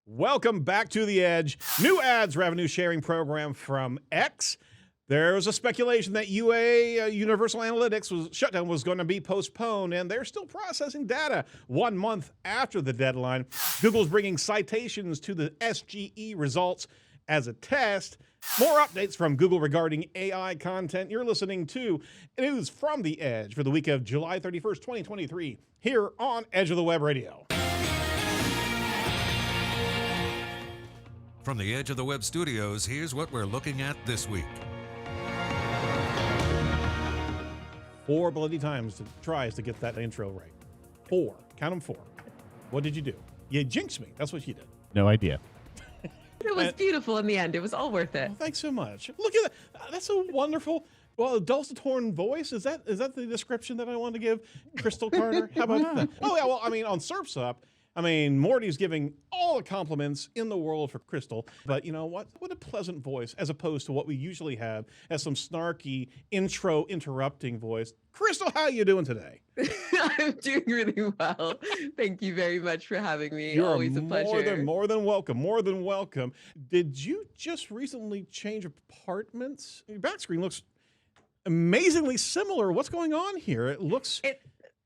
Welcome back to The Edge. New ads revenue sharing program from X. There was a speculation that UA, Universal Analytics shutdown was going to be postponed, and they're still processing data 1 month after the deadline. Google's bringing citations to the SGE results as a test. More updates from Google regarding AI content. You're listening to news from The Edge for the week of July 31st, 2023, here on Edge of the Web Radio. From the Edge of the Web studios, here's what we're looking at this week. 4 bloody times tries to get that intro right. 4. Count them 4. What did you do? You jinxed me. That's what you did. No idea. It was beautiful in the end. It was all worth it. Oh, thanks so much. Look at that. That's a wonderful, dulcet horn voice. Is that the description that I want to give Crystal Carter? How about that? Oh, yeah. Well, I mean, on Surf's Up, Morty's giving all the compliments in the world for Crystal, but you know what? What a pleasant voice, as opposed to what we usually have as some snarky intro interrupting voice. Crystal, how are you doing today? I'm doing really well. Thank you very much for having me. You're always a pleasure. More than welcome. More than welcome. Did you just recently change apartments? Your back screen looks amazingly similar. What's going on here? It looks...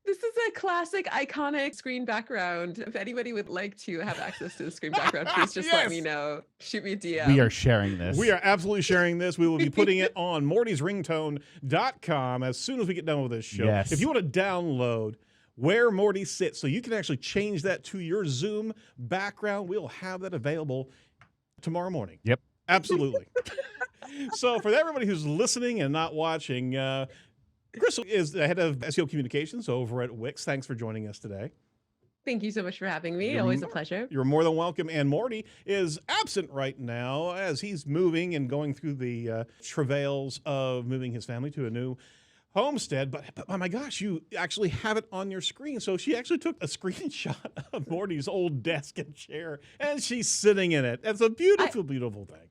This is a classic, iconic screen background. If anybody would like to have access to the screen background, please just let me know. Shoot me a DM. We are sharing this. We are absolutely sharing this. We will be putting it on mordysringtone.com as soon as we get done with this show. Yes. If you want to download where Morty sits so you can actually change that to your Zoom background, we'll have that available tomorrow morning. Yep. Absolutely. So for everybody who's listening and not watching, Crystal is the head of SEO communications over at Wix. Thanks for joining us today. Thank you so much for having me. Always a pleasure. You're more than welcome. And Morty is absent right now as he's moving and going through the travails of moving his family to a new homestead. But oh my gosh, you actually have it on your screen. So she actually took a screenshot of Morty's old desk and chair, and she's sitting in it. That's a beautiful, beautiful thing.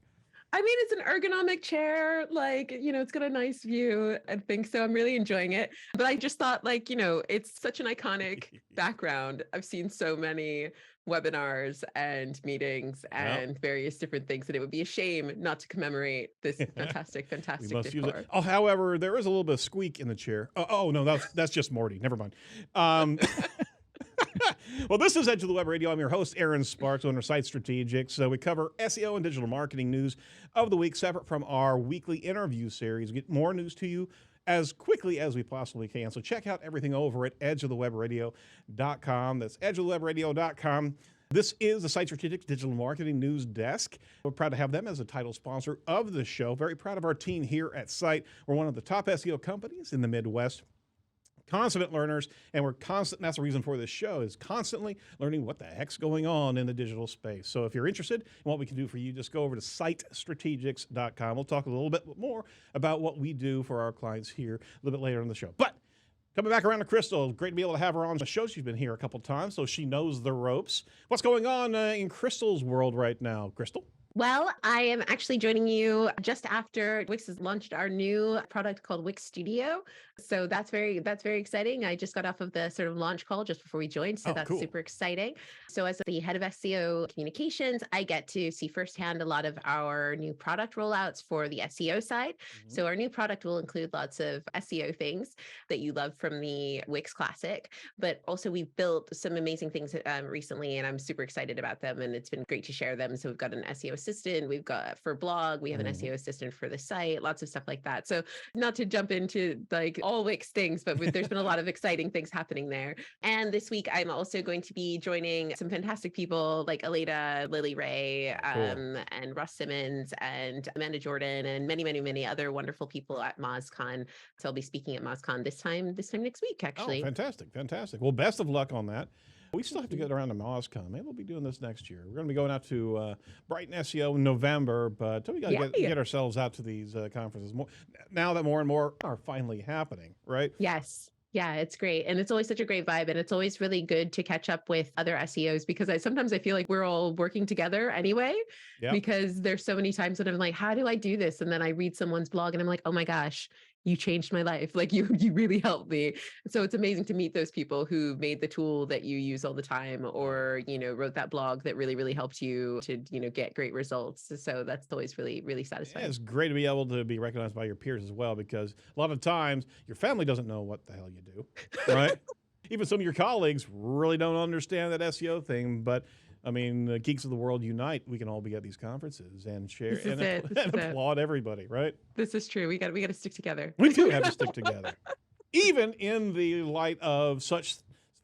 I mean, it's an ergonomic chair, it's got a nice view. I think so. I'm really enjoying it. But I just thought, it's such an iconic background. I've seen so many webinars and meetings and various different things, and it would be a shame not to commemorate this fantastic decor. Oh, however, there is a little bit of squeak in the chair. Oh no, that's just Morty. Never mind. Well, this is Edge of the Web Radio. I'm your host, Aaron Sparks, owner of Site Strategics. So we cover SEO and digital marketing news of the week, separate from our weekly interview series. We get more news to you as quickly as we possibly can. So check out everything over at edgeofthewebradio.com. That's edgeofthewebradio.com. This is the Site Strategics Digital Marketing News Desk. We're proud to have them as a title sponsor of the show. Very proud of our team here at Site. We're one of the top SEO companies in the Midwest. Consummate learners, and that's the reason for this show, is constantly learning what the heck's going on in the digital space. So if you're interested in what we can do for you, just go over to sitestrategics.com. We'll talk a little bit more about what we do for our clients here a little bit later in the show. But coming back around to Crystal, great to be able to have her on the show. She's been here a couple times, so she knows the ropes. What's going on in Crystal's world right now, Crystal? Well, I am actually joining you just after Wix has launched our new product called Wix Studio. So that's very exciting. I just got off of the sort of launch call just before we joined. So that's cool. Super exciting. So as the head of SEO communications, I get to see firsthand a lot of our new product rollouts for the SEO side. Mm-hmm. So our new product will include lots of SEO things that you love from the Wix Classic, but also we've built some amazing things recently, and I'm super excited about them. And it's been great to share them. So we've got an SEO assistant, we've got for blog, we have an SEO assistant for the site, lots of stuff like that. So not to jump into all Wix things, but there's been a lot of exciting things happening there. And this week, I'm also going to be joining some fantastic people like Aleda, Lily Ray, and Russ Simmons and Amanda Jordan, and many, many, many other wonderful people at MozCon. So I'll be speaking at MozCon this time next week, actually. Oh, fantastic. Well, best of luck on that. We still have to get around to MozCon. Maybe we'll be doing this next year. We're going to be going out to Brighton SEO in November, but we got to get ourselves out to these conferences more now that more and more are finally happening, right? Yes. Yeah, it's great. And it's always such a great vibe. And it's always really good to catch up with other SEOs because sometimes I feel like we're all working together anyway, because there's so many times that I'm like, how do I do this? And then I read someone's blog and I'm like, oh my gosh, you changed my life. Like you really helped me. So it's amazing to meet those people who made the tool that you use all the time, or, wrote that blog that really, really helped you to, get great results. So that's always really, really satisfying. It's great to be able to be recognized by your peers as well, because a lot of times your family doesn't know what the hell you do, right? Even some of your colleagues really don't understand that SEO thing, but I mean, the geeks of the world unite. We can all be at these conferences and share and applaud everybody, right? This is true. We got to stick together. We do have to stick together, even in the light of such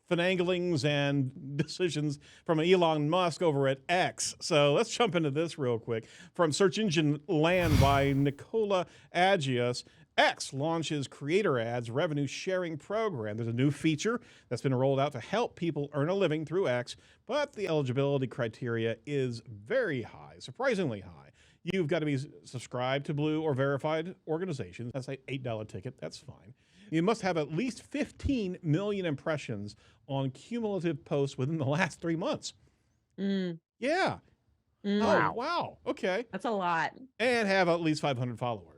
finanglings and decisions from Elon Musk over at X. So let's jump into this real quick. From Search Engine Land by Nicola Agius. X launches creator ads revenue sharing program. There's a new feature that's been rolled out to help people earn a living through X, but the eligibility criteria is very high, surprisingly high. You've got to be subscribed to Blue or verified organizations. That's an $8 ticket. That's fine. You must have at least 15 million impressions on cumulative posts within the last 3 months. Yeah. Oh, wow. Okay. That's a lot. And have at least 500 followers.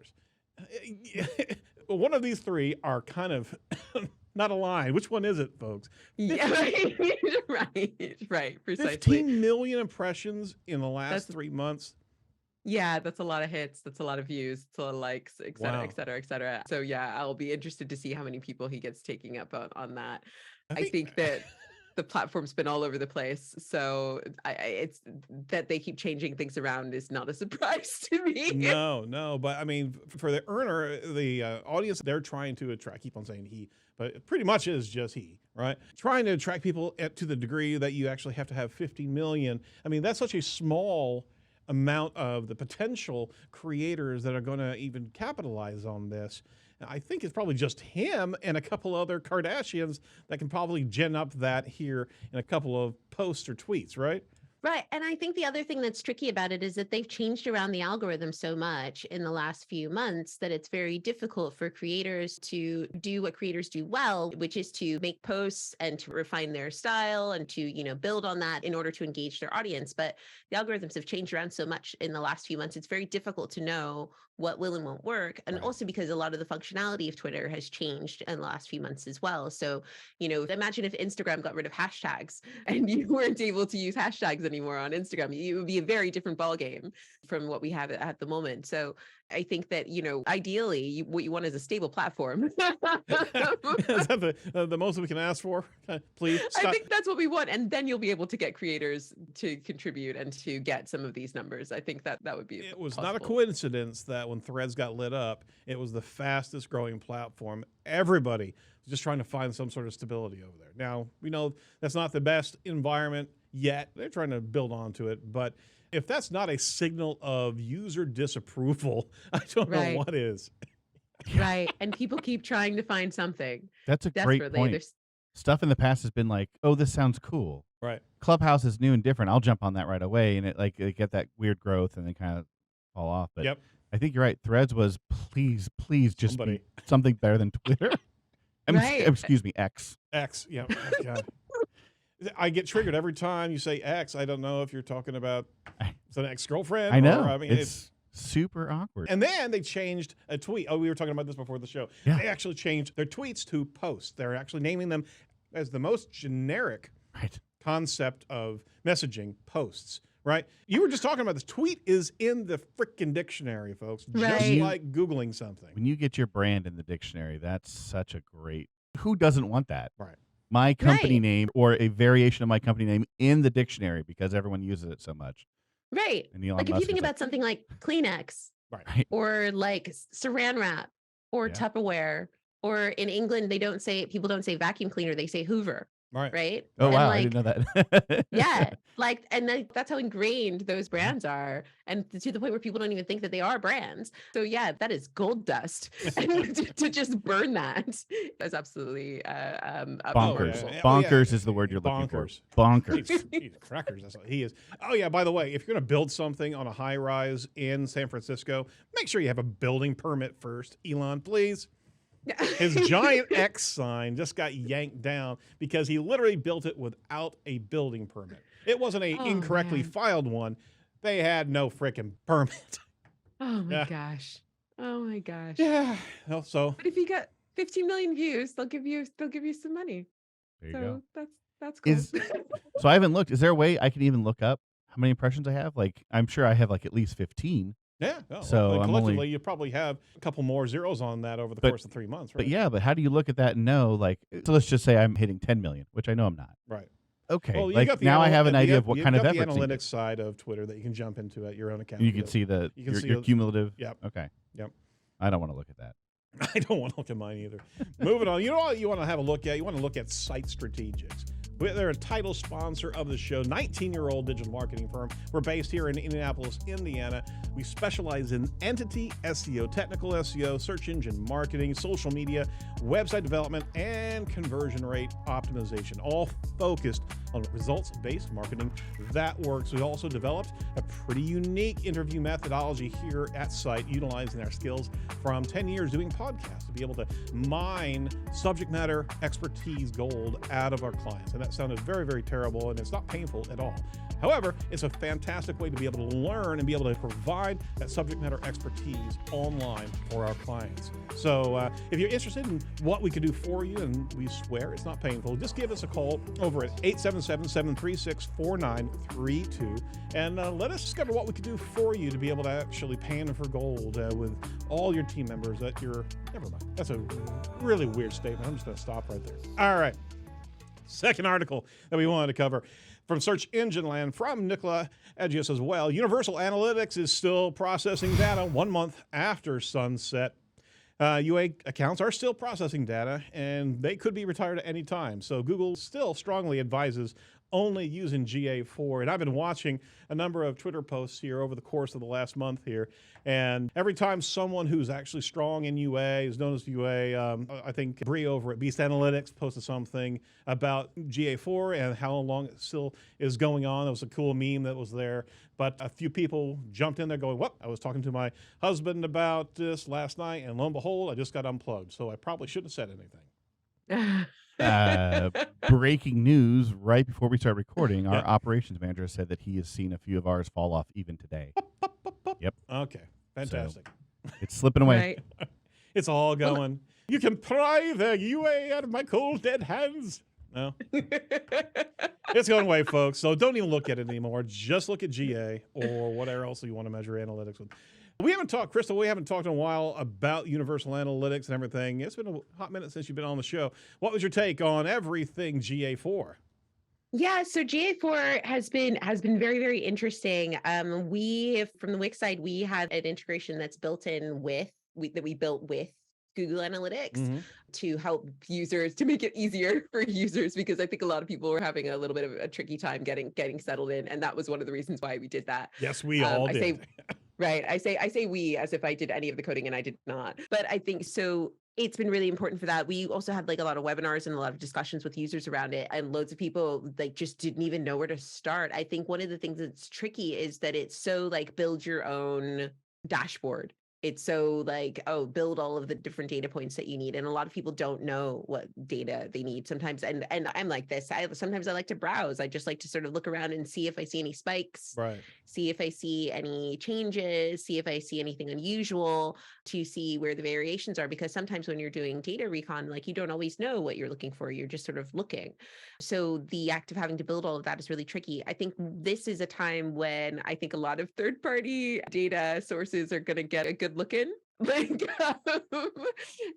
One of these three are kind of not aligned. Which one is it, folks? Yeah, right, precisely. 15 million impressions in the last 3 months. Yeah, that's a lot of hits. That's a lot of views. It's a lot of likes, et cetera, Wow. et cetera, et cetera. So yeah, I'll be interested to see how many people he gets taking up on that. I think that the platform's been all over the place. So it's that they keep changing things around is not a surprise to me. No. But I mean, for the earner, the audience they're trying to attract, I keep on saying he, but it pretty much is just he, right? Trying to attract people to the degree that you actually have to have 50 million. I mean, that's such a small amount of the potential creators that are going to even capitalize on this. I think it's probably just him and a couple other Kardashians that can probably gin up that here in a couple of posts or tweets, right? Right. And I think the other thing that's tricky about it is that they've changed around the algorithm so much in the last few months that it's very difficult for creators to do what creators do well, which is to make posts and to refine their style and to, build on that in order to engage their audience. But the algorithms have changed around so much in the last few months, it's very difficult to know what will and won't work. And also because a lot of the functionality of Twitter has changed in the last few months as well. So, imagine if Instagram got rid of hashtags and you weren't able to use hashtags anymore on Instagram. It would be a very different ballgame from what we have at the moment. So I think that, ideally what you want is a stable platform. Is that the most we can ask for? Please stop. I think that's what we want. And then you'll be able to get creators to contribute and to get some of these numbers. I think that would be It was possible. not a coincidence that when Threads got lit up, it was the fastest growing platform. Everybody was just trying to find some sort of stability over there. Now, we know that's not the best environment yet. They're trying to build onto it. But if that's not a signal of user disapproval, I don't know what is. Right. And people keep trying to find something. That's a great point. Stuff in the past has been like, oh, this sounds cool. Right. Clubhouse is new and different. I'll jump on that right away. And it get that weird growth and then kind of fall off. But I think you're right. Threads was please just be something better than Twitter. Excuse me, X. X, yeah. Oh, God. I get triggered every time you say X. I don't know if you're talking about an ex-girlfriend. I know. Or, it's super awkward. And then they changed a tweet. Oh, we were talking about this before the show. Yeah. They actually changed their tweets to posts. They're actually naming them as the most generic concept of messaging, posts. Right? You were just talking about this. Tweet is in the freaking dictionary, folks. Just like Googling something. When you get your brand in the dictionary, that's such a great... Who doesn't want that? Right. My company name or a variation of my company name in the dictionary because everyone uses it so much. Right. Like if you think about something like Kleenex or like Saran wrap or Tupperware, or in England, people don't say vacuum cleaner, they say Hoover. Right. Oh, and wow. I didn't know that. That's how ingrained those brands are. And to the point where people don't even think that they are brands. So yeah, that is gold dust. And to just burn that is absolutely bonkers. Bonkers is the word you're looking for. Bonkers. He's crackers. That's what he is. Oh yeah, by the way, if you're going to build something on a high rise in San Francisco, make sure you have a building permit first. Elon, please. His giant X sign just got yanked down because he literally built it without a building permit. It wasn't an incorrectly filed one. They had no freaking permit. Oh my gosh. Oh my gosh. Yeah. Well, so But if you get 15 million views, they'll give you some money. There you go. That's cool. So I haven't looked. Is there a way I can even look up how many impressions I have? Like, I'm sure I have like at least 15. yeah. No, So well, I'm collectively, only. you probably have a couple more zeros on that over the course of 3 months, right? But yeah, but how do you look at that and know? Like, so let's just say I'm hitting 10 million, which I know I'm not. Right. Okay. Well, you like got the now I have an idea of what you've kind of got the effort. analytics side of Twitter that you can jump into at your own account. You can see your cumulative. Yep. Okay. Yep. I don't want to look at that. I don't want to look at mine either. Moving on. You know what you want to have a look at? You want to look at Site Strategics. They're a title sponsor of the show, 19-year-old digital marketing firm. We're based here in Indianapolis, Indiana. We specialize in entity SEO, technical SEO, search engine marketing, social media, website development, and conversion rate optimization, all focused on results-based marketing that works. We also developed a pretty unique interview methodology here at Site, utilizing our skills from 10 years doing podcasts to be able to mine subject matter expertise gold out of our clients. And that sounded very, very terrible, and it's not painful at all. However, it's a fantastic way to be able to learn and be able to provide that subject matter expertise online for our clients. So if you're interested in what we can do for you, and we swear it's not painful, just give us a call over at 877-736-4932 and let us discover what we can do for you to be able to actually pan for gold with all your team members at your... Never mind. That's a really weird statement. I'm just going to stop right there. All right. Second article that we wanted to cover from Search Engine Land from Nicola Agius as well. Universal Analytics is still processing data 1 month after sunset. UA accounts are still processing data, and they could be retired at any time. So Google still strongly advises only using GA4. And I've been watching a number of Twitter posts here over the course of the last month here. And every time someone who's actually strong in UA, is known as UA, I think Bree over at Beast Analytics posted something about GA4 and how long it still is going on. It was a cool meme that was there. But a few people jumped in there going, well, I was talking to my husband about this last night, and lo and behold, I just got unplugged. So I probably shouldn't have said anything. Breaking news right before we start recording, our operations manager said that he has seen a few of ours fall off even today. Yep. Okay. Fantastic. So, it's slipping away. Right. It's all going. You can pry the UA out of my cold, dead hands. No. It's going away, folks. So don't even look at it anymore. Just look at GA or whatever else you want to measure analytics with. We haven't talked, Crystal, we haven't talked in a while about Universal Analytics and everything. It's been a hot minute since you've been on the show. What was your take on everything GA4? Yeah, so GA4 has been very, very interesting. We, from the Wix side, we had an integration that's built in that we built with Google Analytics to help users, to make it easier for users, because I think a lot of people were having a little bit of a tricky time getting settled in, and that was one of the reasons why we did that. Yes, we all did. Right. I say we as if I did any of the coding, and I did not. But I think so. It's been really important for that. We also had like a lot of webinars and a lot of discussions with users around it, and loads of people like just didn't even know where to start. I think one of the things that's tricky is that it's so like build your own dashboard. It's so like, oh, build all of the different data points that you need. And a lot of people don't know what data they need sometimes. And I'm like this. Sometimes I like to browse. I just like to sort of look around and see if I see any spikes, right? See if I see any changes, see if I see anything unusual, to see where the variations are. Because sometimes when you're doing data recon, like you don't always know what you're looking for. You're just sort of looking. So the act of having to build all of that is really tricky. I think this is a time when I think a lot of third-party data sources are going to get a good look in.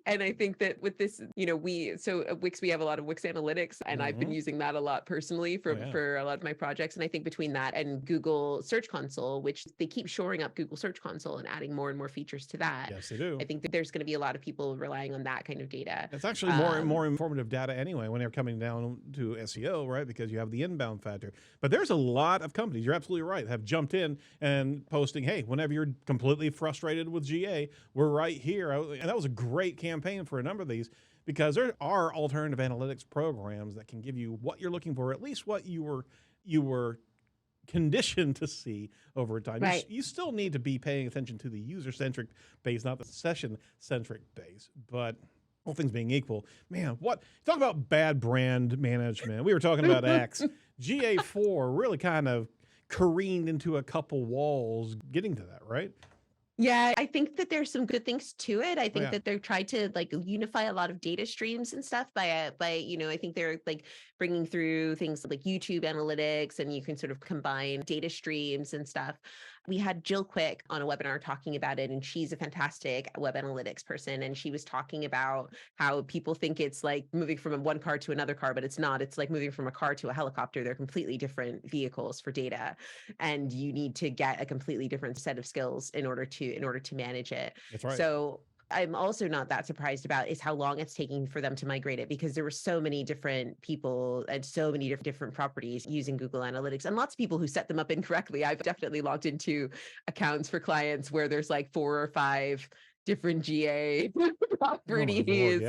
And I think that with this, at Wix, we have a lot of Wix Analytics, and I've been using that a lot personally for a lot of my projects. And I think between that and Google Search Console, which they keep shoring up Google Search Console and adding more and more features to that. Yes, they do. I think that there's going to be a lot of people relying on that kind of data. It's actually more and more informative data anyway when they're coming down to SEO, right? Because you have the inbound factor. But there's a lot of companies, you're absolutely right, have jumped in and posting, hey, whenever you're completely frustrated with GA, we're right here. And that was a great campaign for a number of these, because there are alternative analytics programs that can give you what you're looking for, at least what you were conditioned to see over time. Right. You still need to be paying attention to the user-centric base, not the session-centric base. But all things being equal, man, talk about bad brand management. We were talking about X. GA4 really kind of careened into a couple walls getting to that, right? Yeah, I think that there's some good things to it. I think yeah. that they're trying to like unify a lot of data streams and stuff by I think they're like bringing through things like YouTube analytics, and you can sort of combine data streams and stuff. We had Jill Quick on a webinar talking about it, and she's a fantastic web analytics person, and she was talking about how people think it's like moving from one car to another car, but it's not. It's like moving from a car to a helicopter. They're completely different vehicles for data, and you need to get a completely different set of skills in order to manage it. That's right. So I'm also not that surprised about is how long it's taking for them to migrate it, because there were so many different people and so many different properties using Google Analytics, and lots of people who set them up incorrectly. I've definitely logged into accounts for clients where there's like 4 or 5 different GA properties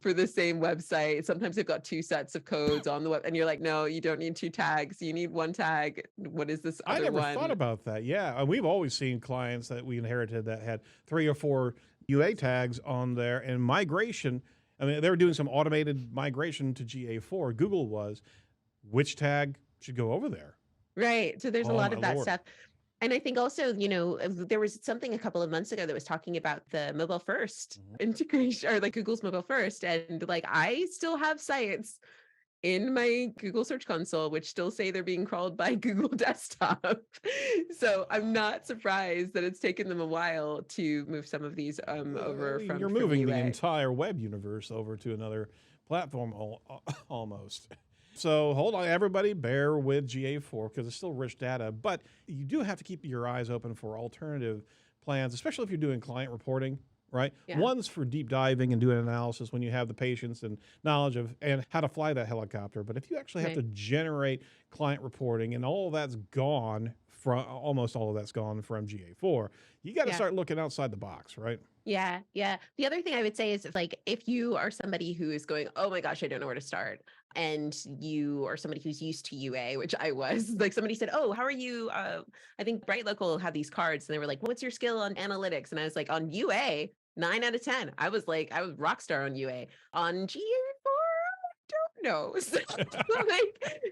for the same website. Sometimes they've got 2 sets of codes on the web, and you're like, no, you don't need 2 tags. You need 1 tag. What is this other one? I never thought about that. Yeah. We've always seen clients that we inherited that had 3 or 4 UA tags on there, and migration. I mean, they were doing some automated migration to GA4. Google was, which tag should go over there? Right. So there's a lot of that stuff. And I think also, there was something a couple of months ago that was talking about the mobile first integration, or like Google's mobile first. And like, I still have sites in my Google Search Console which still say they're being crawled by Google Desktop. So I'm not surprised that it's taken them a while to move some of these over from You're moving UA. the entire web universe over to another platform almost. So hold on, everybody, bear with GA4 because it's still rich data, but you do have to keep your eyes open for alternative plans, especially if you're doing client reporting, right? Yeah. One's for deep diving and doing analysis when you have the patience and knowledge of and how to fly that helicopter. But if you actually have to generate client reporting and all of that's gone from, almost all of that's gone from GA4, you got to start looking outside the box, right? Yeah. Yeah. The other thing I would say is if you are somebody who is going, oh my gosh, I don't know where to start. And you are somebody who's used to UA, which I was, like somebody said, oh, how are you? I think BrightLocal had these cards and they were like, what's your skill on analytics? And I was like, on UA, 9 out of 10. I was rock star on UA. On GA4, no.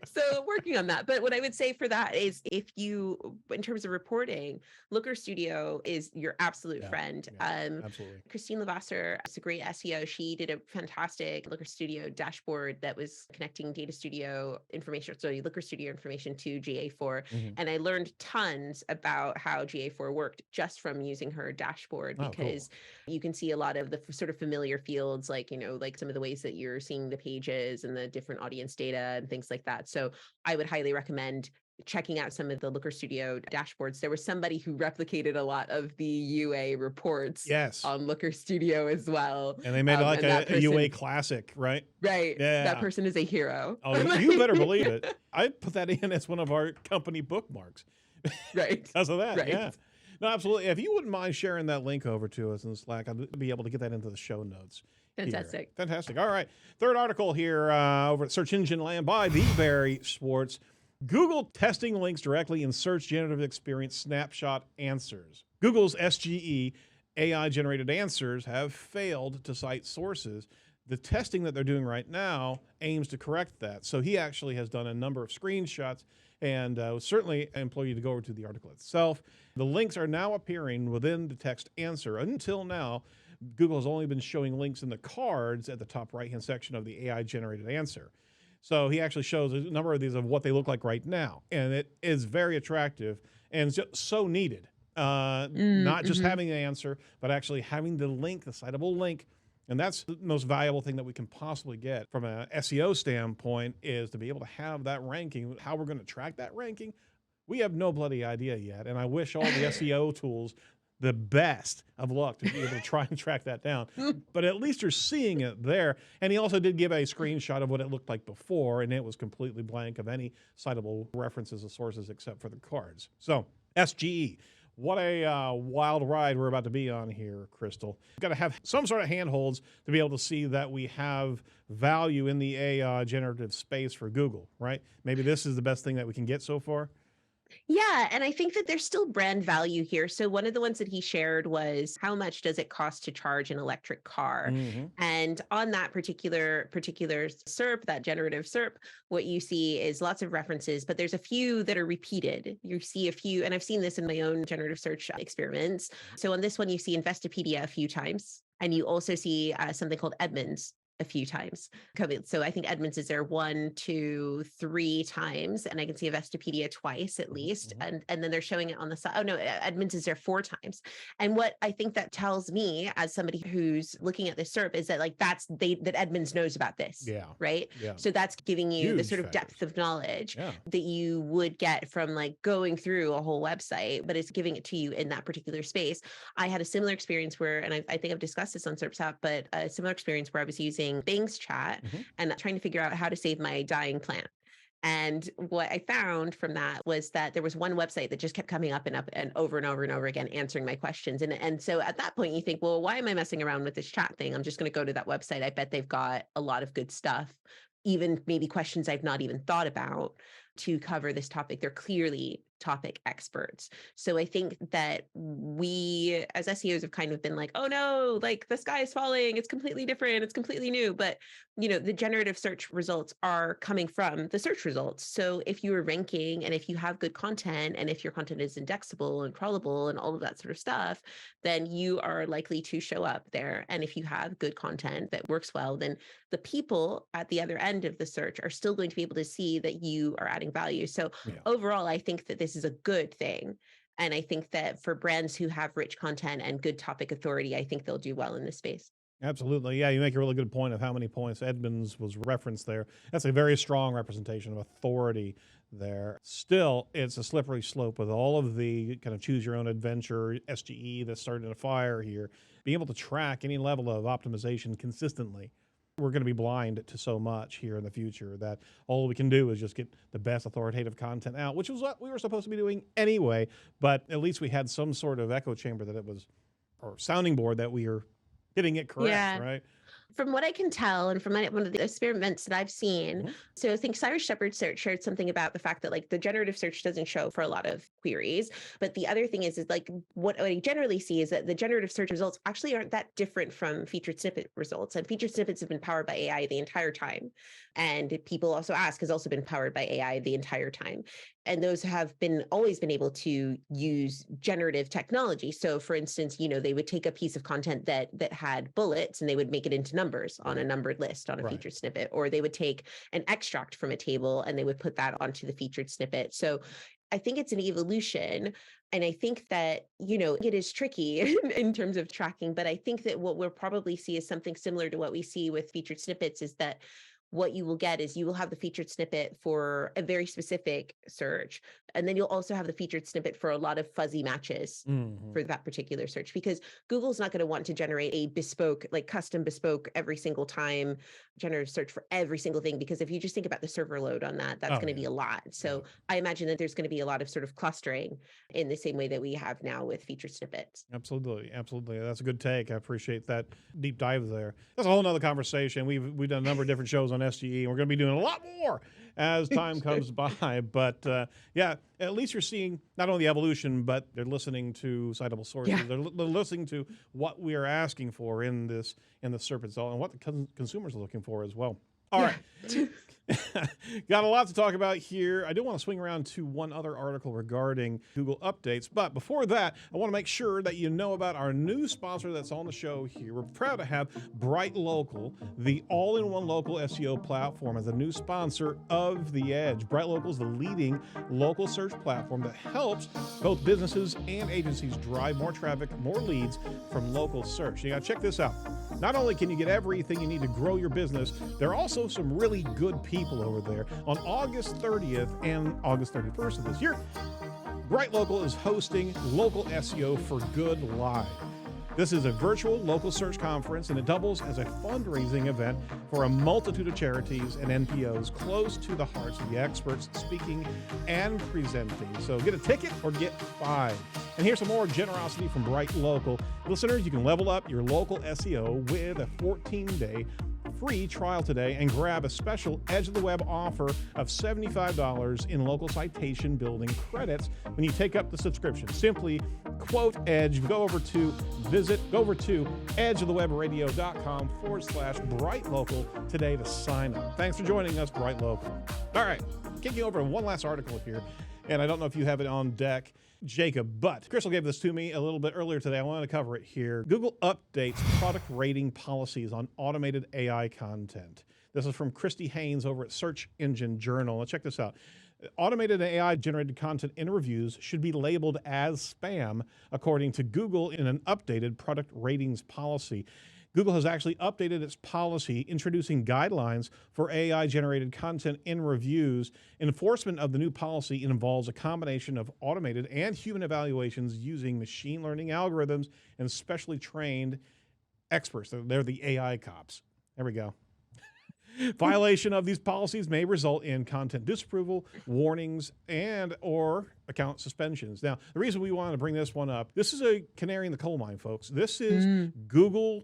So working on that. But what I would say for that is if you, in terms of reporting, Looker Studio is your absolute friend. Absolutely. Christine Lavasser is a great SEO. She did a fantastic Looker Studio dashboard that was connecting Data Studio information, so Looker Studio information to GA4. And I learned tons about how GA4 worked just from using her dashboard, because you can see a lot of the sort of familiar fields, like some of the ways that you're seeing the pages and the different audience data and things like that. So I would highly recommend checking out some of the Looker Studio dashboards. There was somebody who replicated a lot of the UA reports on Looker Studio as well. And they made it like a UA classic, right? Right. Yeah. That person is a hero. Oh, you better believe it. I put that in as one of our company bookmarks. Right. Because of that, yeah. No, absolutely. If you wouldn't mind sharing that link over to us in Slack, I'd be able to get that into the show notes. Fantastic. Here. Fantastic. All right. Third article here over at Search Engine Land by the Barry Schwartz. Google testing links directly in Search Generative Experience snapshot answers. Google's SGE AI-generated answers have failed to cite sources. The testing that they're doing right now aims to correct that. So he actually has done a number of screenshots and certainly implore you to go over to the article itself. The links are now appearing within the text answer. Until now, Google has only been showing links in the cards at the top right-hand section of the AI-generated answer. So he actually shows a number of these of what they look like right now. And it is very attractive and just so needed. Not just having the answer, but actually having the link, the citable link. And that's the most valuable thing that we can possibly get from an SEO standpoint, is to be able to have that ranking. How we're going to track that ranking, we have no bloody idea yet. And I wish all the SEO tools the best of luck to be able to try and track that down. But at least you're seeing it there. And he also did give a screenshot of what it looked like before, and it was completely blank of any citable references or sources except for the cards. So SGE. What a wild ride we're about to be on here, Crystal. We've got to have some sort of handholds to be able to see that we have value in the AI generative space for Google, right? Maybe this is the best thing that we can get so far. Yeah, and I think that there's still brand value here. So one of the ones that he shared was how much does it cost to charge an electric car? And on that particular SERP, that generative SERP, what you see is lots of references, but there's a few that are repeated. You see a few, and I've seen this in my own generative search experiments. So on this one, you see Investopedia a few times, and you also see something called Edmunds a few times. So I think Edmunds is there 1, 2, 3 times, and I can see Investopedia twice at least. And then they're showing it on the side. Oh no, Edmunds is there 4 times. And what I think that tells me as somebody who's looking at this SERP is that like that Edmunds knows about this. Yeah. Right. Yeah. So that's giving you Huge the sort of factors. depth of knowledge that you would get from like going through a whole website, but it's giving it to you in that particular space. I had a similar experience where, and I think I've discussed this on SERP's app, but a similar experience where I was using Bing's chat and trying to figure out how to save my dying plant. And what I found from that was that there was one website that just kept coming up and over and over and over again, answering my questions. And so at that point you think, well, why am I messing around with this chat thing? I'm just going to go to that website. I bet they've got a lot of good stuff, even maybe questions I've not even thought about to cover this topic. They're clearly topic experts. So I think that we as SEOs have kind of been like, oh no, like the sky is falling. It's completely different. It's completely new. But the generative search results are coming from the search results. So if you are ranking and if you have good content and if your content is indexable and crawlable and all of that sort of stuff, then you are likely to show up there. And if you have good content that works well, then the people at the other end of the search are still going to be able to see that you are adding value. So overall, I think that this is a good thing. And I think that for brands who have rich content and good topic authority, I think they'll do well in this space. Absolutely. Yeah, you make a really good point of how many points Edmunds was referenced there. That's a very strong representation of authority there. Still, it's a slippery slope with all of the kind of choose your own adventure SGE that's starting to fire here. Being able to track any level of optimization consistently, we're going to be blind to so much here in the future that all we can do is just get the best authoritative content out, which was what we were supposed to be doing anyway. But at least we had some sort of echo chamber that it was, or sounding board that we are getting it correct, right? From what I can tell, and from one of the experiments that I've seen, so I think Cyrus Shepard's search shared something about the fact that like the generative search doesn't show for a lot of queries. But the other thing is like what I generally see is that the generative search results actually aren't that different from featured snippet results. And featured snippets have been powered by AI the entire time. And people also ask has also been powered by AI the entire time. And those have always been able to use generative technology. So for instance, they would take a piece of content that had bullets and they would make it into numbers on a numbered list on a featured snippet, or they would take an extract from a table and they would put that onto the featured snippet. So I think it's an evolution. And I think that, it is tricky in terms of tracking, but I think that what we'll probably see is something similar to what we see with featured snippets is that what you will get is you will have the featured snippet for a very specific search. And then you'll also have the featured snippet for a lot of fuzzy matches for that particular search, because Google's not going to want to generate a bespoke, like custom bespoke every single time generative search for every single thing. Because if you just think about the server load on that, that's going to be a lot. So I imagine that there's going to be a lot of sort of clustering in the same way that we have now with featured snippets. Absolutely. Absolutely. That's a good take. I appreciate that deep dive there. That's a whole nother conversation. We've done a number of different shows on SGE, and we're going to be doing a lot more as time comes by. But yeah, at least you're seeing not only the evolution, but they're listening to citable sources. Yeah. They're listening to what we are asking for in the SERP itself and what the consumers are looking for as well. All right. Got a lot to talk about here. I do want to swing around to one other article regarding Google updates. But before that, I want to make sure that you know about our new sponsor that's on the show here. We're proud to have BrightLocal, the all-in-one local SEO platform, as a new sponsor of The Edge. BrightLocal is the leading local search platform that helps both businesses and agencies drive more traffic, more leads from local search. You got to check this out. Not only can you get everything you need to grow your business, there are also some really good people over there. On August 30th and August 31st of this year, BrightLocal is hosting Local SEO for Good Live. This is a virtual local search conference, and it doubles as a fundraising event for a multitude of charities and NPOs close to the hearts of the experts speaking and presenting. So get a ticket or get 5. And here's some more generosity from BrightLocal. Listeners, you can level up your local SEO with a 14-day free trial today and grab a special Edge of the Web offer of $75 in local citation building credits when you take up the subscription. Simply quote Edge, go over to edgeofthewebradio.com/BrightLocal today to sign up. Thanks for joining us, BrightLocal. All right, kicking over to one last article here, and I don't know if you have it on deck, Jacob, but Crystal gave this to me a little bit earlier today. I wanted to cover it here. Google updates product rating policies on automated AI content. This is from Christy Haynes over at Search Engine Journal. Now check this out. Automated AI-generated content in reviews should be labeled as spam, according to Google in an updated product ratings policy. Google has actually updated its policy, introducing guidelines for AI-generated content in reviews. Enforcement of the new policy involves a combination of automated and human evaluations using machine learning algorithms and specially trained experts. They're the AI cops. There we go. Violation of these policies may result in content disapproval, warnings, and or account suspensions. Now, the reason we want to bring this one up, this is a canary in the coal mine, folks. This is Google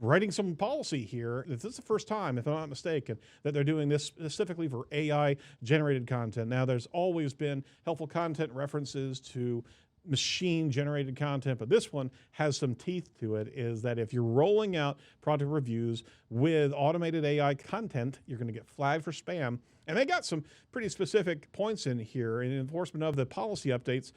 writing some policy here. This is the first time, if I'm not mistaken, that they're doing this specifically for AI-generated content. Now, there's always been helpful content references to machine-generated content, but this one has some teeth to it, is that if you're rolling out product reviews with automated AI content, you're going to get flagged for spam. And they got some pretty specific points in here, and enforcement of the policy updates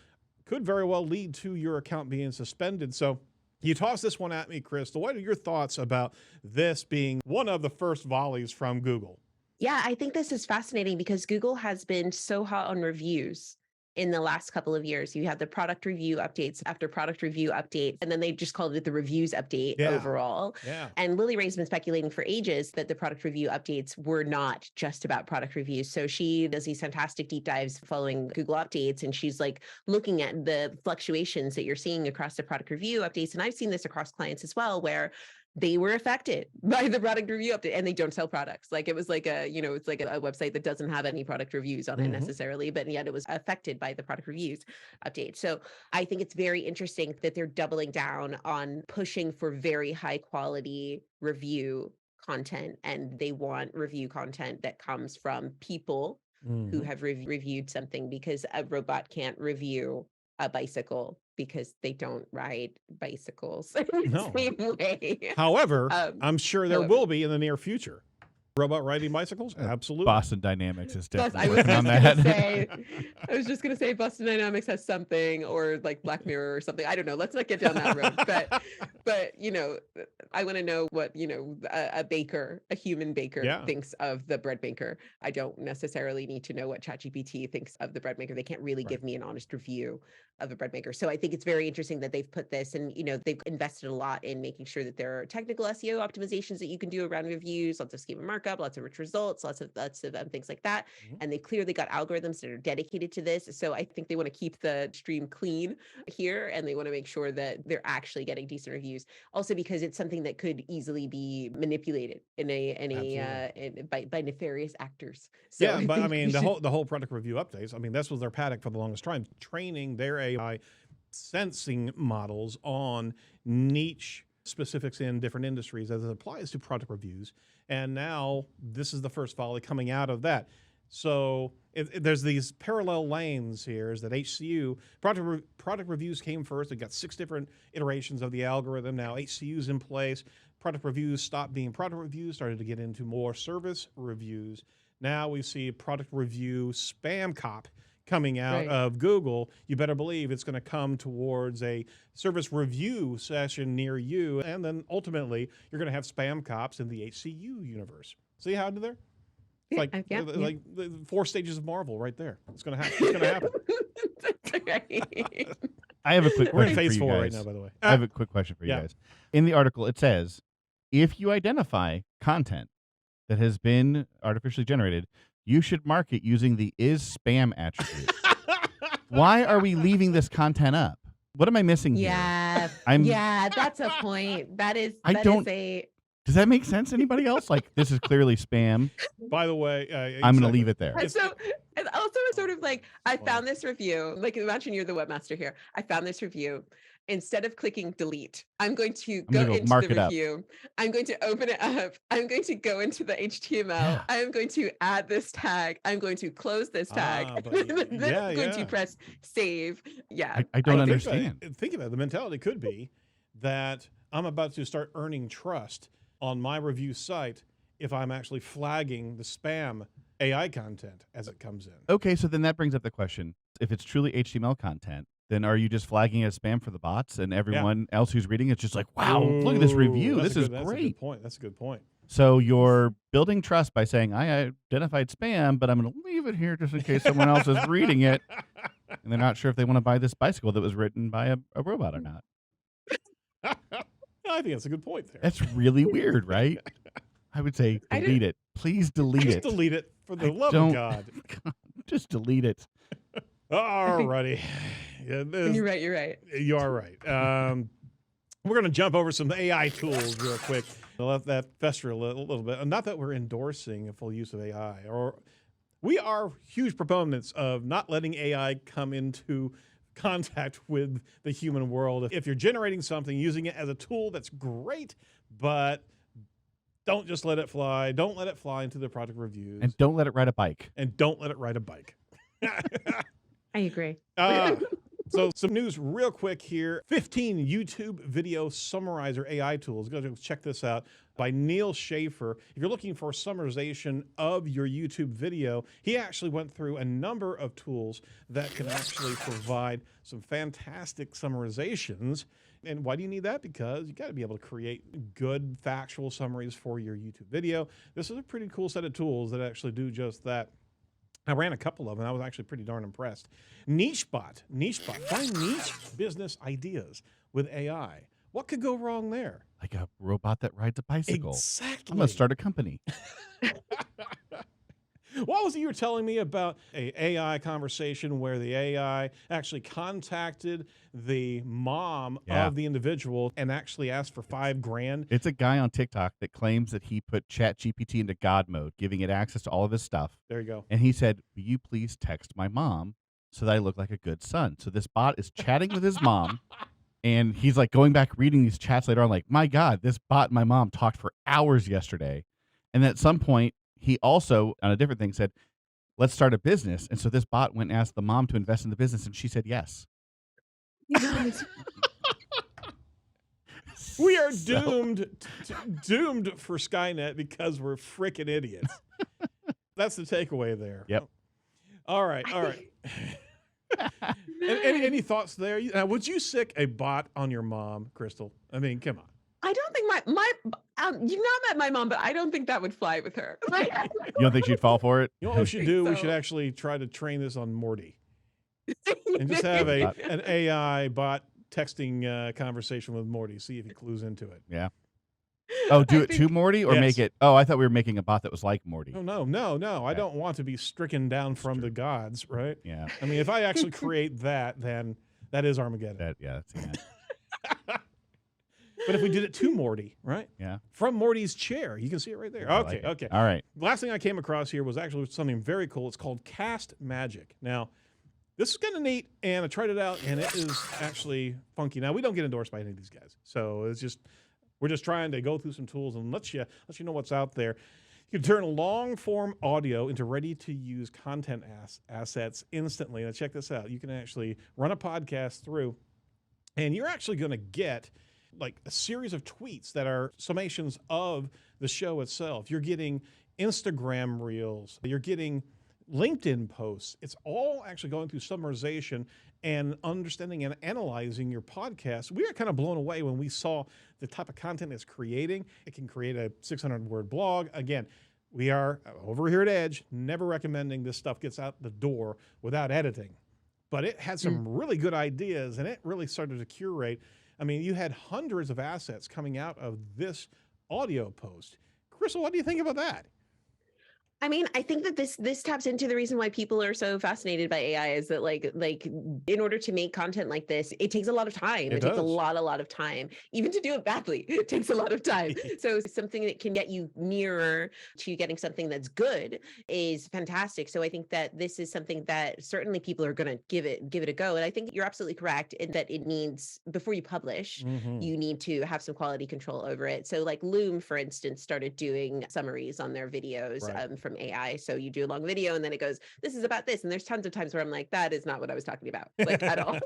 could very well lead to your account being suspended. So you toss this one at me, Crystal. What are your thoughts about this being one of the first volleys from Google? Yeah, I think this is fascinating because Google has been so hot on reviews in the last couple of years. You have the product review updates after product review updates, and then they just called it the reviews update overall. Yeah. And Lily Ray's been speculating for ages that the product review updates were not just about product reviews. So she does these fantastic deep dives following Google updates, and she's like looking at the fluctuations that you're seeing across the product review updates. And I've seen this across clients as well, where they were affected by the product review update and they don't sell products. Like it was like it's like a website that doesn't have any product reviews on it necessarily, but yet it was affected by the product reviews update. So I think it's very interesting that they're doubling down on pushing for very high quality review content. And they want review content that comes from people who have reviewed something, because a robot can't review a bicycle because they don't ride bicycles in the same way. However, I'm sure there will be in the near future. Robot riding bicycles? Absolutely. Boston Dynamics is definitely working on that. I was just going to say Boston Dynamics has something, or like Black Mirror or something. I don't know. Let's not get down that road. But I want to know what, a baker, a human baker thinks of the bread maker. I don't necessarily need to know what ChatGPT thinks of the bread maker. They can't really give me an honest review of a bread maker. So I think it's very interesting that they've put this, and they've invested a lot in making sure that there are technical SEO optimizations that you can do around reviews, lots of schema markup, lots of rich results, lots of things like that. And they clearly got algorithms that are dedicated to this. So I think they want to keep the stream clean here, and they want to make sure that they're actually getting decent reviews. Also because it's something that could easily be manipulated by nefarious actors. So yeah, but I mean the whole product review updates. I mean, this was their paddock for the longest time, training their AI sensing models on niche specifics in different industries as it applies to product reviews. And now this is the first volley coming out of that. So there's these parallel lanes here. Is that HCU, product reviews came first. It got 6 different iterations of the algorithm. Now HCU's in place. Product reviews stopped being product reviews, started to get into more service reviews. Now we see product review spam cop coming out of Google. You better believe it's going to come towards a service review session near you. And then ultimately, you're going to have spam cops in the HCU universe. See how I did there? It's like the 4 stages of Marvel right there. It's going to happen. It's going to happen. I have a quick question. We're in phase for you 4 guys. right now, by the way. I have a quick question for you guys. In the article, it says, if you identify content that has been artificially generated, you should mark it using the is spam attribute. Why are we leaving this content up? What am I missing here? Yeah, that's a point. Does that make sense? Anybody else? Like, this is clearly spam. By the way, I'm going to leave it there. So, and also it's sort of like, I found this review, like imagine you're the webmaster here. I found this review instead of clicking delete, I'm going to I'm gonna go into mark the it up. review. I'm going to open it up. I'm going to go into the HTML. Yeah. I'm going to add this tag. I'm going to close this tag. Then I'm going to press save. Yeah. I don't understand. Think about it. The mentality could be that I'm about to start earning trust on my review site if I'm actually flagging the spam AI content as it comes in. Okay, so then that brings up the question. If it's truly HTML content, then are you just flagging it as spam for the bots and everyone else who's reading it's just like, wow, look at this review. This is great. That's a good point. That's a good point. So you're building trust by saying, I identified spam, but I'm going to leave it here just in case someone else is reading it. And they're not sure if they want to buy this bicycle that was written by a robot or not. I think that's a good point there. That's really weird, right? I would say delete it. Please delete it. Just delete it for the love of God. Just delete it. All righty. Yeah, you're right. You're right. You are right. We're going to jump over some AI tools real quick. I'll let that fester a little bit. Not that we're endorsing a full use of AI, or we are huge proponents of not letting AI come into contact with the human world. If you're generating something, using it as a tool, that's great, but don't just let it fly. Don't let it fly into the project reviews. And don't let it ride a bike. And don't let it ride a bike. I agree. So some news real quick here. 15 YouTube video summarizer AI tools. Go check this out by Neil Schaefer. If you're looking for summarization of your YouTube video, he actually went through a number of tools that can actually provide some fantastic summarizations. And why do you need that? Because you got to be able to create good factual summaries for your YouTube video. This is a pretty cool set of tools that actually do just that. I ran a couple of them. I was actually pretty darn impressed. NicheBot. Find niche business ideas with AI. What could go wrong there? Like a robot that rides a bicycle. Exactly. I'm going to start a company. What was it you were telling me about an AI conversation where the AI actually contacted the mom of the individual and actually asked for $5,000? It's a guy on TikTok that claims that he put ChatGPT into God mode, giving it access to all of his stuff. There you go. And he said, will you please text my mom so that I look like a good son? So this bot is chatting with his mom. And he's like going back reading these chats later on, like, my God, this bot and my mom talked for hours yesterday. And at some point, he also, on a different thing, said, let's start a business. And so this bot went and asked the mom to invest in the business, and she said yes. We are doomed for Skynet because we're freaking idiots. That's the takeaway there. Yep. All right. Any thoughts there? Now, would you sick a bot on your mom, Crystal? I mean, come on. I don't think you've not met my mom, but I don't think that would fly with her. You don't think she'd fall for it? You know what we should do? We should actually try to train this on Mordy and just have an AI bot texting conversation with Mordy. See if he clues into it. Yeah. Oh, do it to Morty or make it? Oh, I thought we were making a bot that was like Morty. Oh, no. Okay. I don't want to be stricken down from the gods, right? Yeah. I mean, if I actually create that, then that is Armageddon. That's the end. But if we did it to Morty, right? Yeah. From Morty's chair. You can see it right there. Okay. All right. Last thing I came across here was actually something very cool. It's called Castmagic. Now, this is kind of neat, and I tried it out, and it is actually funky. Now, we don't get endorsed by any of these guys, so we're just trying to go through some tools and let you know what's out there. You can turn long-form audio into ready-to-use content assets instantly. Now, check this out. You can actually run a podcast through, and you're actually going to get like a series of tweets that are summations of the show itself. You're getting Instagram reels. You're getting LinkedIn posts. It's all actually going through summarization and understanding and analyzing your podcast. We are kind of blown away when we saw the type of content it's creating. It can create a 600-word blog. Again, we are over here at Edge, never recommending this stuff gets out the door without editing. But it had some really good ideas, and it really started to curate. I mean, you had hundreds of assets coming out of this audio post. Crystal, what do you think about that? I mean, I think that this taps into the reason why people are so fascinated by AI is that like in order to make content like this, it takes a lot of time. It takes a lot of time. Even to do it badly, it takes a lot of time. So something that can get you nearer to getting something that's good is fantastic. So I think that this is something that certainly people are going to give it a go. And I think you're absolutely correct in that it needs, before you publish, you need to have some quality control over it. So like Loom, for instance, started doing summaries on their videos from AI. So you do a long video and then it goes, this is about this. And there's tons of times where I'm like, that is not what I was talking about, like at all.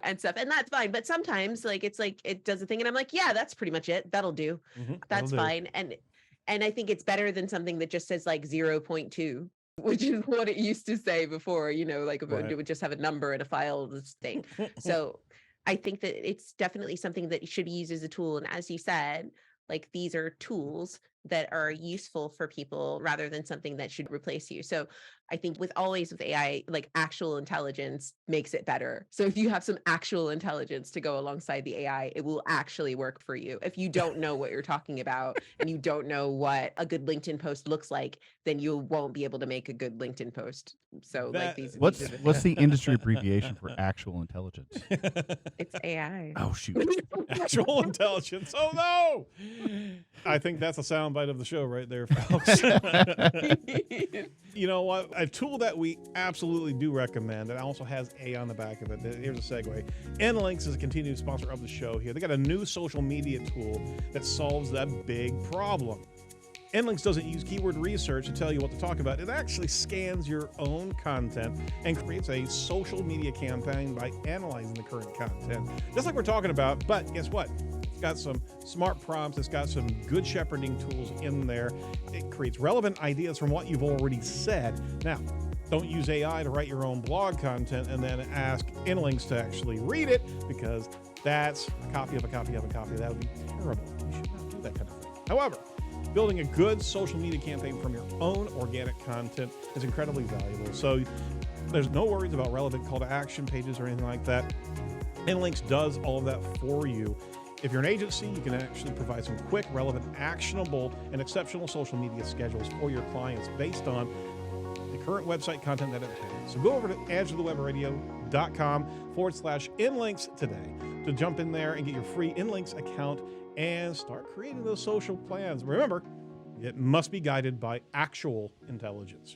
And stuff. And that's fine. But sometimes like, it's like, it does a thing and I'm like, yeah, that's pretty much it. That'll do. That's fine. And I think it's better than something that just says like 0.2, which is what it used to say before, you know, like it would just have a number and a file thing. So I think that it's definitely something that should be used as a tool. And as you said, like these are tools that are useful for people rather than something that should replace you. So I think with AI, like actual intelligence makes it better. So if you have some actual intelligence to go alongside the AI, it will actually work for you. If you don't know what you're talking about and you don't know what a good LinkedIn post looks like, then you won't be able to make a good LinkedIn post. So what's the industry abbreviation for actual intelligence? It's AI. Oh shoot. Actual intelligence. Oh no. I think that's a soundbite of the show right there, folks. You know what? A tool that we absolutely do recommend that also has AI on the back of it. Here's a segue. InLinks is a continued sponsor of the show here. They got a new social media tool that solves that big problem. InLinks doesn't use keyword research to tell you what to talk about. It actually scans your own content and creates a social media campaign by analyzing the current content, just like we're talking about. But guess what? It's got some smart prompts. It's got some good shepherding tools in there. It creates relevant ideas from what you've already said. Now, don't use AI to write your own blog content and then ask InLinks to actually read it, because that's a copy of a copy of a copy. That would be terrible. You should not do that kind of thing. However, building a good social media campaign from your own organic content is incredibly valuable. So there's no worries about relevant call to action pages or anything like that. InLinks does all of that for you. If you're an agency, you can actually provide some quick, relevant, actionable, and exceptional social media schedules for your clients based on the current website content that it has. So go over to edgeofthewebradio.com/InLinks today to jump in there and get your free InLinks account and start creating those social plans. Remember, it must be guided by actual intelligence.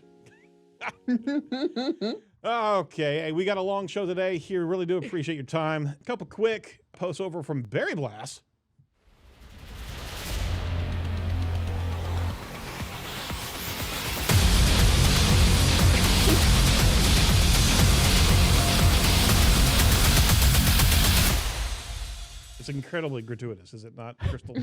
Okay, hey, we got a long show today here. Really do appreciate your time. A couple quick posts over from Barry Blast. It's incredibly gratuitous, is it not, Crystal?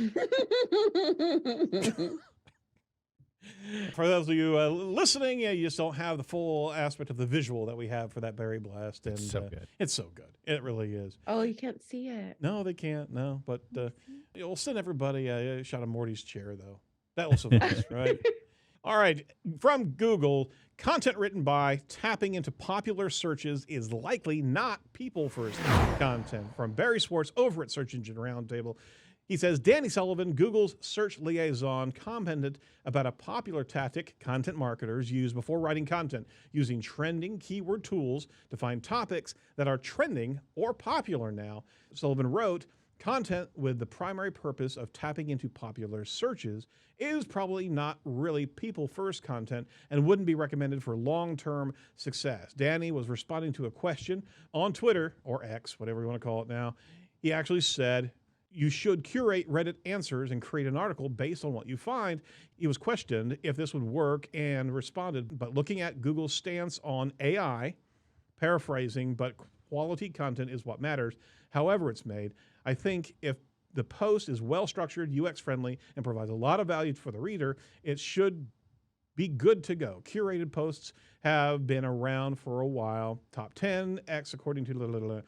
For those of you listening, you just don't have the full aspect of the visual that we have for that Berry Blast. And it's so good. It's so good. It really is. Oh, you can't see it. No, they can't. No, but we'll send everybody a shot of Morty's chair, though. That will suffice, right? All right. From Google, content written by tapping into popular searches is likely not people-first content. From Barry Swartz over at Search Engine Roundtable. He says, Danny Sullivan, Google's search liaison, commented about a popular tactic content marketers use before writing content, using trending keyword tools to find topics that are trending or popular now. Sullivan wrote, content with the primary purpose of tapping into popular searches is probably not really people-first content and wouldn't be recommended for long-term success. Danny was responding to a question on Twitter, or X, whatever you want to call it now. He actually said, you should curate Reddit answers and create an article based on what you find. He was questioned if this would work and responded, but looking at Google's stance on AI, paraphrasing, but quality content is what matters, however it's made. I think if the post is well-structured, UX-friendly, and provides a lot of value for the reader, it should be good to go. Curated posts have been around for a while. Top 10, X according to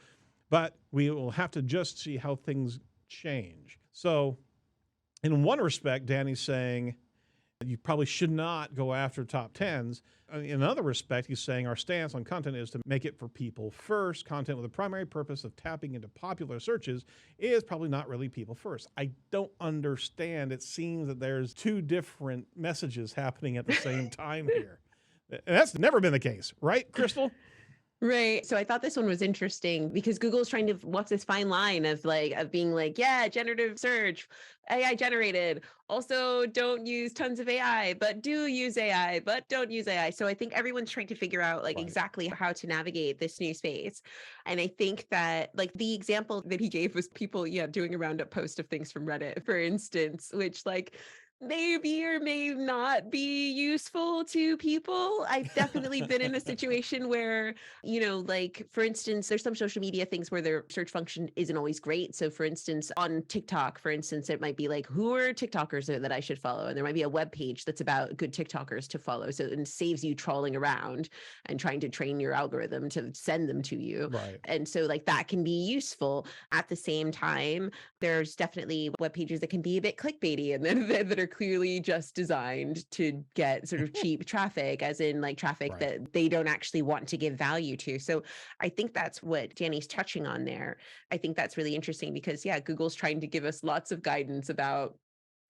but we will have to just see how things change. So in one respect, Danny's saying You probably should not go after top 10s. In another respect, he's saying our stance on content is to make it for people first. Content with the primary purpose of tapping into popular searches is probably not really people first. I don't understand. It seems that there's two different messages happening at the same time here. And that's never been the case, right, Crystal? Right. So I thought this one was interesting because Google's trying to walk this fine line of being like, yeah, generative search, AI generated. Also, don't use tons of AI, but do use AI, but don't use AI. So I think everyone's trying to figure out exactly how to navigate this new space. And I think that the example that he gave was people, doing a roundup post of things from Reddit, for instance, which maybe or may not be useful to people. I've definitely been in a situation where, for instance, there's some social media things where their search function isn't always great. So for instance, on TikTok, for instance, it might be who are TikTokers that I should follow? And there might be a web page that's about good TikTokers to follow. So it saves you trawling around and trying to train your algorithm to send them to you. Right. And so that can be useful. At the same time, there's definitely web pages that can be a bit clickbaity and then that are clearly just designed to get sort of cheap traffic, as in traffic that they don't actually want to give value to. So I think that's what Danny's touching on there. I think that's really interesting because Google's trying to give us lots of guidance about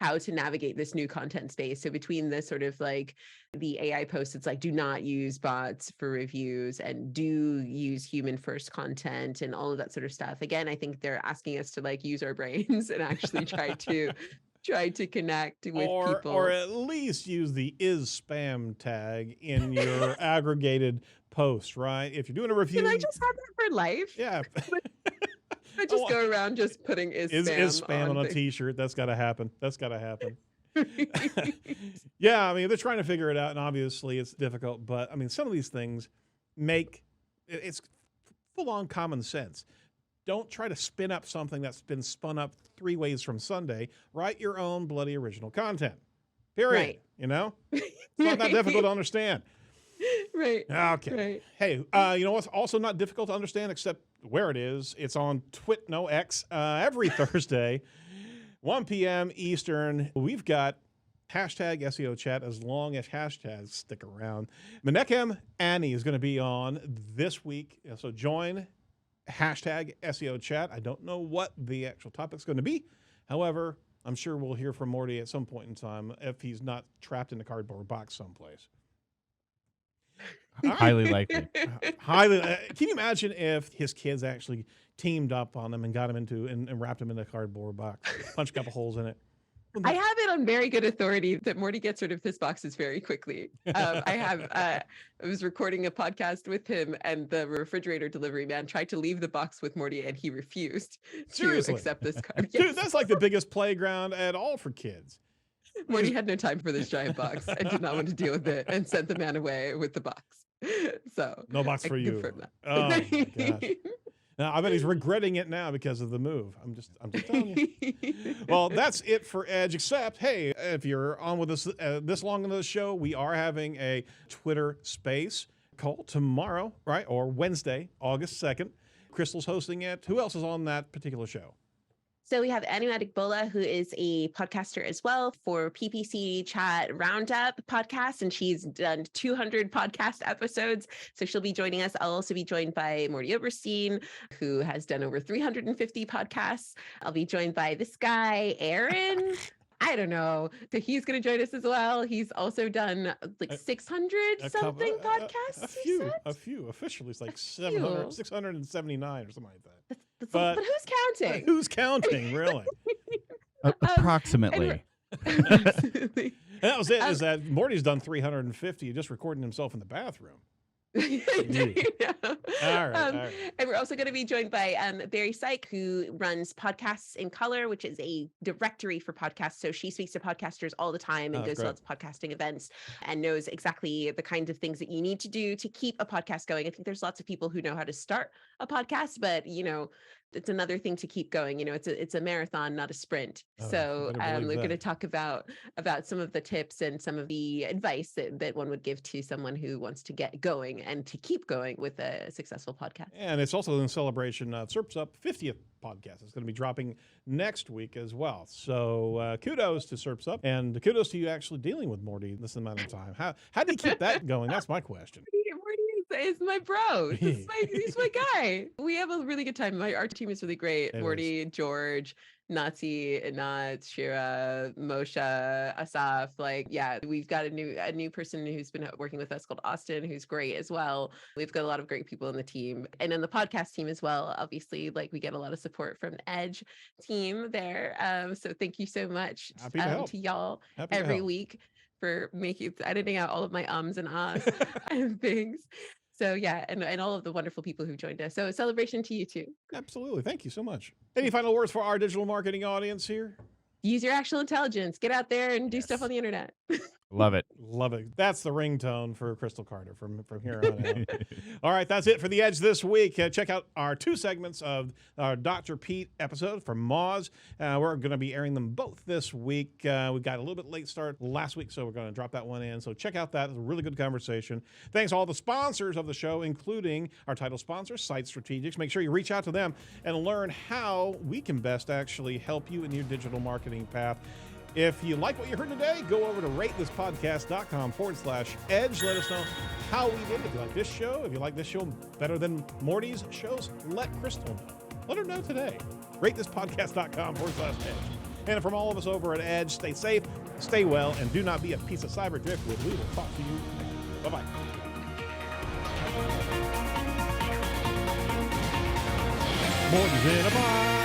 how to navigate this new content space. So between the sort of the AI posts, it's do not use bots for reviews and do use human first content and all of that sort of stuff. Again, I think they're asking us to use our brains and actually try to connect with people. Or at least use the is spam tag in your aggregated post, right? If you're doing a review. Can I just have that for life? Yeah. I just go around just putting is spam on a t-shirt. That's got to happen. Yeah, I mean, they're trying to figure it out, and obviously it's difficult. But I mean, some of these things it's full-on common sense. Don't try to spin up something that's been spun up 3 ways from Sunday. Write your own bloody original content. Period. Right. It's not that difficult to understand. Right. Okay. Right. Hey, you know what's also not difficult to understand except where it is? It's on X every Thursday, 1 p.m. Eastern. We've got hashtag SEO chat as long as hashtags stick around. Menekem Annie is going to be on this week. So join hashtag SEO chat. I don't know what the actual topic's going to be. However, I'm sure we'll hear from Mordy at some point in time if he's not trapped in a cardboard box someplace. Highly likely. Highly. Can you imagine if his kids actually teamed up on him and got him into and wrapped him in a cardboard box, punched a couple holes in it? I have it on very good authority that Morty gets rid of his boxes very quickly. I was recording a podcast with him, and the refrigerator delivery man tried to leave the box with Morty, and he refused to accept this card. Yes. Dude, that's the biggest playground at all for kids. Morty had no time for this giant box and did not want to deal with it and sent the man away with the box. So no box for you. Oh my gosh. Now, I bet he's regretting it now because of the move. I'm just telling you. Well, that's it for Edge, except, hey, if you're on with us this long into the show, we are having a Twitter space call tomorrow, right? Or Wednesday, August 2nd. Crystal's hosting it. Who else is on that particular show? So we have Animatic Bola, who is a podcaster as well for PPC Chat Roundup podcast, and she's done 200 podcast episodes. So she'll be joining us. I'll also be joined by Mordy Oberstein, who has done over 350 podcasts. I'll be joined by this guy, Aaron. I don't know. So he's going to join us as well. He's also done 600 something podcasts. A few. Officially, it's 700, 679 or something like that. But who's counting? Who's counting, really? Approximately. Absolutely. And that was it, is that Morty's done 350 just recording himself in the bathroom. All right. And we're also going to be joined by Barry Syke, who runs Podcasts in Color, which is a directory for podcasts. So she speaks to podcasters all the time and goes to lots of podcasting events and knows exactly the kinds of things that you need to do to keep a podcast going. I think there's lots of people who know how to start a podcast, but it's another thing to keep going. It's a marathon, not a sprint. So we're going to talk about some of the tips and some of the advice that one would give to someone who wants to get going and to keep going with a successful podcast. And it's also in celebration of SERP's Up 50th podcast. It's going to be dropping next week as well. So kudos to SERP's Up, and kudos to you actually dealing with Mordy this amount of time. How do you keep that going? That's my question. Mordy is my bro. He's my guy. We have a really good time. Our team is really great. Mordy, George, Nazi, Anat, Shira, Moshe, Asaf. We've got a new person who's been working with us called Austin, who's great as well. We've got a lot of great people in the team, and in the podcast team as well. Obviously, we get a lot of support from the Edge team there. So thank you so much to y'all every week for editing out all of my ums and ahs and things. So and all of the wonderful people who joined us. So a celebration to you too. Absolutely. Thank you so much. Any final words for our digital marketing audience here? Use your actual intelligence. Get out there and do stuff on the internet. Love it. Love it. That's the ringtone for Crystal Carter from here on out. All right, that's it for The Edge this week. Check out our 2 segments of our Dr. Pete episode from Moz. We're going to be airing them both this week. We got a little bit late start last week, so we're going to drop that one in. So check out that. It's a really good conversation. Thanks to all the sponsors of the show, including our title sponsor, Site Strategics. Make sure you reach out to them and learn how we can best actually help you in your digital marketing path. If you like what you heard today, go over to ratethispodcast.com/edge. Let us know how we did. If you like this show better than Morty's shows, let Crystal know. Let her know today. ratethispodcast.com/edge. And from all of us over at Edge, stay safe, stay well, and do not be a piece of cyber driftwood. We will talk to you next week. Bye-bye. Morty's in a box.